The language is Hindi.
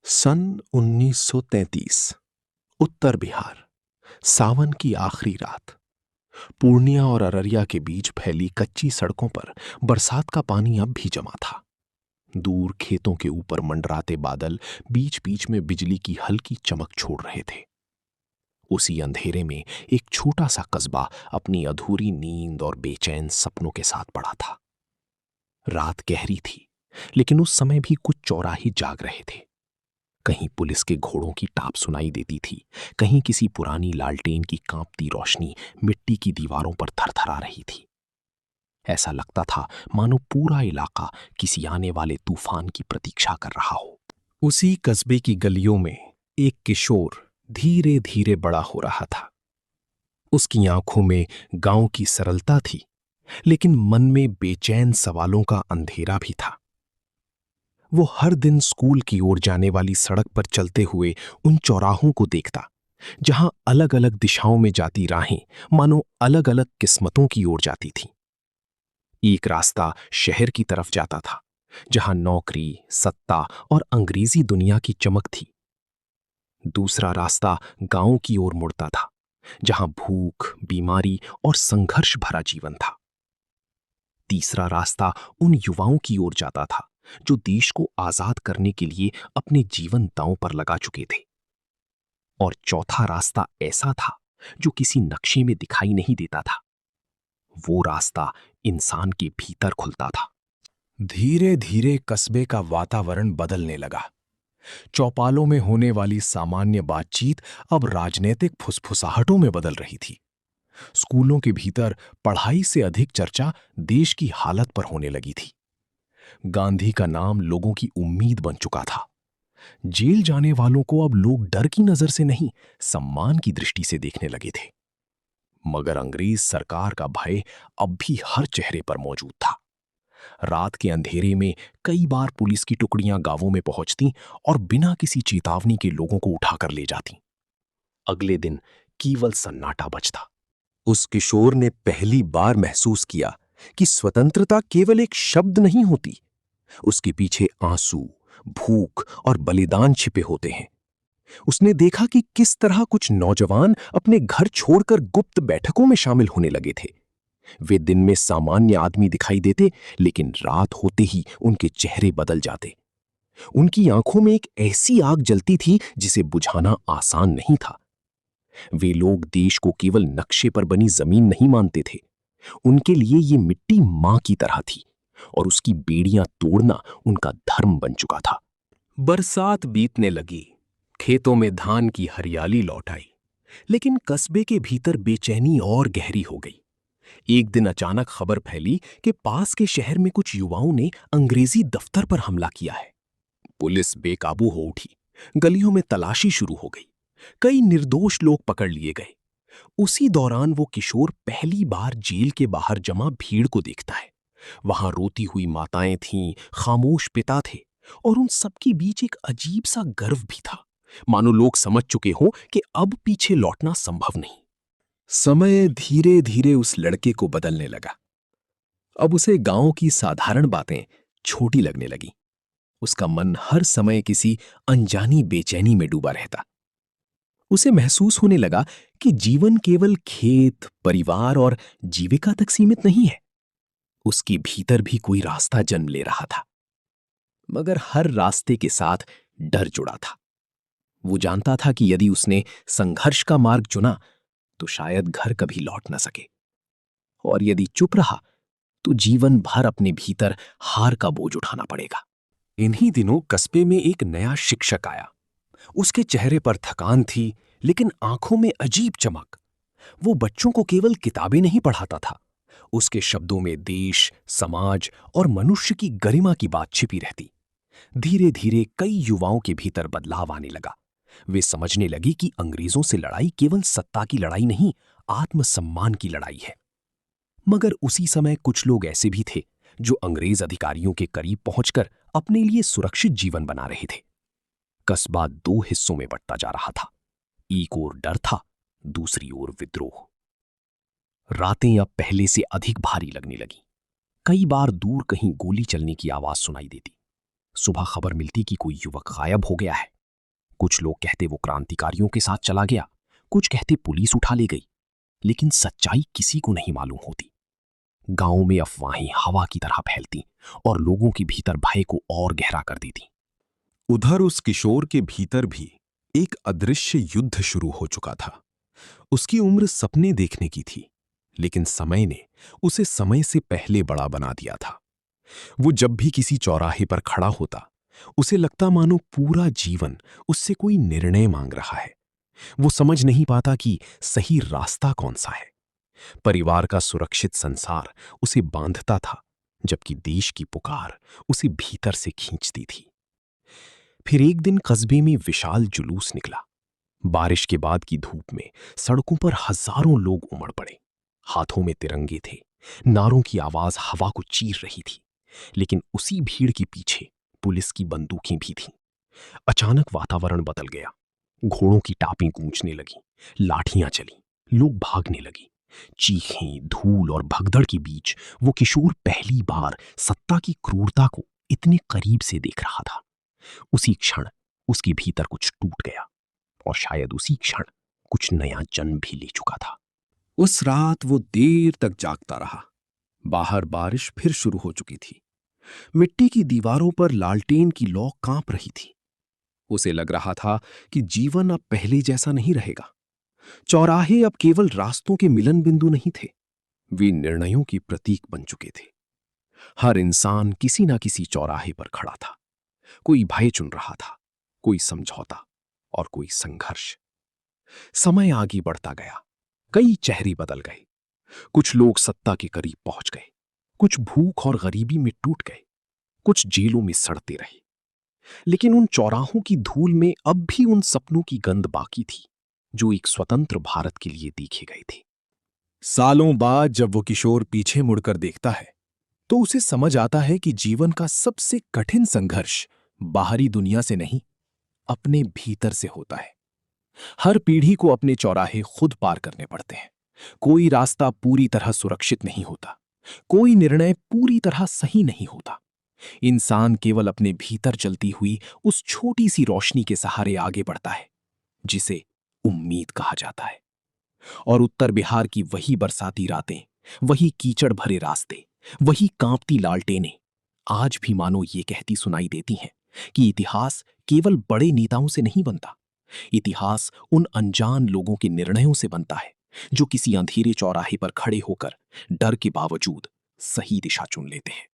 सन 1933 उत्तर बिहार। सावन की आखिरी रात। पूर्णिया और अररिया के बीच फैली कच्ची सड़कों पर बरसात का पानी अब भी जमा था। दूर खेतों के ऊपर मंडराते बादल बीच बीच में बिजली की हल्की चमक छोड़ रहे थे। उसी अंधेरे में एक छोटा सा कस्बा अपनी अधूरी नींद और बेचैन सपनों के साथ पड़ा था। रात गहरी थी, लेकिन उस समय भी कुछ चौराहे जाग रहे थे। कहीं पुलिस के घोड़ों की टाप सुनाई देती थी, कहीं किसी पुरानी लालटेन की कांपती रोशनी मिट्टी की दीवारों पर थरथरा रही थी। ऐसा लगता था मानो पूरा इलाका किसी आने वाले तूफान की प्रतीक्षा कर रहा हो। उसी कस्बे की गलियों में एक किशोर धीरे धीरे बड़ा हो रहा था। उसकी आंखों में गांव की सरलता थी, लेकिन मन में बेचैन सवालों का अंधेरा भी था। वो हर दिन स्कूल की ओर जाने वाली सड़क पर चलते हुए उन चौराहों को देखता, जहां अलग अलग दिशाओं में जाती राहें मानो अलग अलग किस्मतों की ओर जाती थीं। एक रास्ता शहर की तरफ जाता था, जहां नौकरी, सत्ता और अंग्रेजी दुनिया की चमक थी। दूसरा रास्ता गांव की ओर मुड़ता था, जहां भूख, बीमारी और संघर्ष भरा जीवन था। तीसरा रास्ता उन युवाओं की ओर जाता था जो देश को आजाद करने के लिए अपने जीवन दांव पर लगा चुके थे। और चौथा रास्ता ऐसा था जो किसी नक्शे में दिखाई नहीं देता था। वो रास्ता इंसान के भीतर खुलता था। धीरे धीरे कस्बे का वातावरण बदलने लगा। चौपालों में होने वाली सामान्य बातचीत अब राजनीतिक फुसफुसाहटों में बदल रही थी। स्कूलों के भीतर पढ़ाई से अधिक चर्चा देश की हालत पर होने लगी थी। गांधी का नाम लोगों की उम्मीद बन चुका था। जेल जाने वालों को अब लोग डर की नजर से नहीं, सम्मान की दृष्टि से देखने लगे थे। मगर अंग्रेज सरकार का भय अब भी हर चेहरे पर मौजूद था। रात के अंधेरे में कई बार पुलिस की टुकड़ियां गांवों में पहुंचती और बिना किसी चेतावनी के लोगों को उठाकर ले जाती। अगले दिन केवल सन्नाटा बचता। उस किशोर ने पहली बार महसूस किया कि स्वतंत्रता केवल एक शब्द नहीं होती, उसके पीछे आंसू, भूख और बलिदान छिपे होते हैं। उसने देखा कि किस तरह कुछ नौजवान अपने घर छोड़कर गुप्त बैठकों में शामिल होने लगे थे। वे दिन में सामान्य आदमी दिखाई देते, लेकिन रात होते ही उनके चेहरे बदल जाते। उनकी आंखों में एक ऐसी आग जलती थी जिसे बुझाना आसान नहीं था। वे लोग देश को केवल नक्शे पर बनी जमीन नहीं मानते थे। उनके लिए ये मिट्टी मां की तरह थी और उसकी बेड़ियां तोड़ना उनका धर्म बन चुका था। बरसात बीतने लगी, खेतों में धान की हरियाली लौट आई, लेकिन कस्बे के भीतर बेचैनी और गहरी हो गई। एक दिन अचानक खबर फैली कि पास के शहर में कुछ युवाओं ने अंग्रेजी दफ्तर पर हमला किया है। पुलिस बेकाबू हो उठी, गलियों में तलाशी शुरू हो गई। कई निर्दोष लोग पकड़ लिए गए। उसी दौरान वो किशोर पहली बार जेल के बाहर जमा भीड़ को देखता है। वहां रोती हुई माताएं थीं, खामोश पिता थे, और उन सबके बीच एक अजीब सा गर्व भी था, मानो लोग समझ चुके हों कि अब पीछे लौटना संभव नहीं। समय धीरे धीरे उस लड़के को बदलने लगा। अब उसे गांव की साधारण बातें छोटी लगने लगी। उसका मन हर समय किसी अनजानी बेचैनी में डूबा रहता। उसे महसूस होने लगा कि जीवन केवल खेत, परिवार और जीविका तक सीमित नहीं है। उसके भीतर भी कोई रास्ता जन्म ले रहा था, मगर हर रास्ते के साथ डर जुड़ा था। वो जानता था कि यदि उसने संघर्ष का मार्ग चुना तो शायद घर कभी लौट न सके, और यदि चुप रहा तो जीवन भर अपने भीतर हार का बोझ उठाना पड़ेगा। इन्हीं दिनों कस्बे में एक नया शिक्षक आया। उसके चेहरे पर थकान थी, लेकिन आंखों में अजीब चमक। वो बच्चों को केवल किताबें नहीं पढ़ाता था, उसके शब्दों में देश, समाज और मनुष्य की गरिमा की बात छिपी रहती। धीरे धीरे कई युवाओं के भीतर बदलाव आने लगा। वे समझने लगे कि अंग्रेजों से लड़ाई केवल सत्ता की लड़ाई नहीं, आत्मसम्मान की लड़ाई है। मगर उसी समय कुछ लोग ऐसे भी थे जो अंग्रेज अधिकारियों के करीब पहुंचकर अपने लिए सुरक्षित जीवन बना रहे थे। कस्बा दो हिस्सों में बंटता जा रहा था। एक ओर डर था, दूसरी ओर विद्रोह। रातें अब पहले से अधिक भारी लगने लगी। कई बार दूर कहीं गोली चलने की आवाज सुनाई देती। सुबह खबर मिलती कि कोई युवक गायब हो गया है। कुछ लोग कहते वो क्रांतिकारियों के साथ चला गया, कुछ कहते पुलिस उठा ले गई, लेकिन सच्चाई किसी को नहीं मालूम होती। गांवों में अफवाहें हवा की तरह फैलती और लोगों के भीतर भय को और गहरा कर देती। उधर उस किशोर के भीतर भी एक अदृश्य युद्ध शुरू हो चुका था। उसकी उम्र सपने देखने की थी, लेकिन समय ने उसे समय से पहले बड़ा बना दिया था। वो जब भी किसी चौराहे पर खड़ा होता, उसे लगता मानो पूरा जीवन उससे कोई निर्णय मांग रहा है। वो समझ नहीं पाता कि सही रास्ता कौन सा है। परिवार का सुरक्षित संसार उसे बांधता था, जबकि देश की पुकार उसे भीतर से खींचती थी। फिर एक दिन कस्बे में विशाल जुलूस निकला। बारिश के बाद की धूप में सड़कों पर हजारों लोग उमड़ पड़े। हाथों में तिरंगे थे, नारों की आवाज हवा को चीर रही थी। लेकिन उसी भीड़ के पीछे पुलिस की बंदूकें भी थीं। अचानक वातावरण बदल गया। घोड़ों की टापें गूंजने लगी, लाठियां चली, लोग भागने लगी। चीखें, धूल और भगदड़ के बीच वो किशोर पहली बार सत्ता की क्रूरता को इतने करीब से देख रहा था। उसी क्षण उसके भीतर कुछ टूट गया, और शायद उसी क्षण कुछ नया जन्म भी ले चुका था। उस रात वो देर तक जागता रहा। बाहर बारिश फिर शुरू हो चुकी थी। मिट्टी की दीवारों पर लालटेन की लौ कांप रही थी। उसे लग रहा था कि जीवन अब पहले जैसा नहीं रहेगा। चौराहे अब केवल रास्तों के मिलन बिंदु नहीं थे, वे निर्णयों की प्रतीक बन चुके थे। हर इंसान किसी ना किसी चौराहे पर खड़ा था। कोई भय चुन रहा था, कोई समझौता और कोई संघर्ष। समय आगे बढ़ता गया। कई चेहरे बदल गए। कुछ लोग सत्ता के करीब पहुंच गए, कुछ भूख और गरीबी में टूट गए, कुछ जेलों में सड़ते रहे। लेकिन उन चौराहों की धूल में अब भी उन सपनों की गंध बाकी थी, जो एक स्वतंत्र भारत के लिए देखे गए थे। सालों बाद जब वो किशोर पीछे मुड़कर देखता है, तो उसे समझ आता है कि जीवन का सबसे कठिन संघर्ष बाहरी दुनिया से नहीं, अपने भीतर से होता है। हर पीढ़ी को अपने चौराहे खुद पार करने पड़ते हैं। कोई रास्ता पूरी तरह सुरक्षित नहीं होता, कोई निर्णय पूरी तरह सही नहीं होता। इंसान केवल अपने भीतर चलती हुई उस छोटी सी रोशनी के सहारे आगे बढ़ता है, जिसे उम्मीद कहा जाता है। और उत्तर बिहार की वही बरसाती रातें, वही कीचड़ भरे रास्ते, वही कांपती लालटेनें आज भी मानो ये कहती सुनाई देती हैं कि इतिहास केवल बड़े नेताओं से नहीं बनता। इतिहास उन अनजान लोगों के निर्णयों से बनता है, जो किसी अंधेरे चौराहे पर खड़े होकर डर के बावजूद सही दिशा चुन लेते हैं।